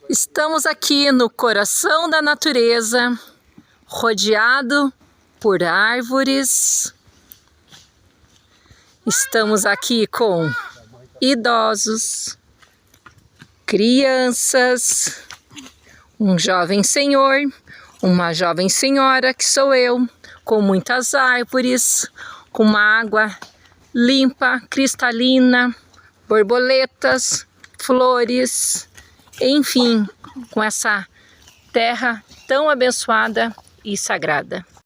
Estamos aqui no coração da natureza, rodeado por árvores. Estamos aqui com idosos, crianças, um jovem senhor, uma jovem senhora, que sou eu, com muitas árvores, com uma água limpa, cristalina, borboletas, flores, enfim, com essa terra tão abençoada e sagrada.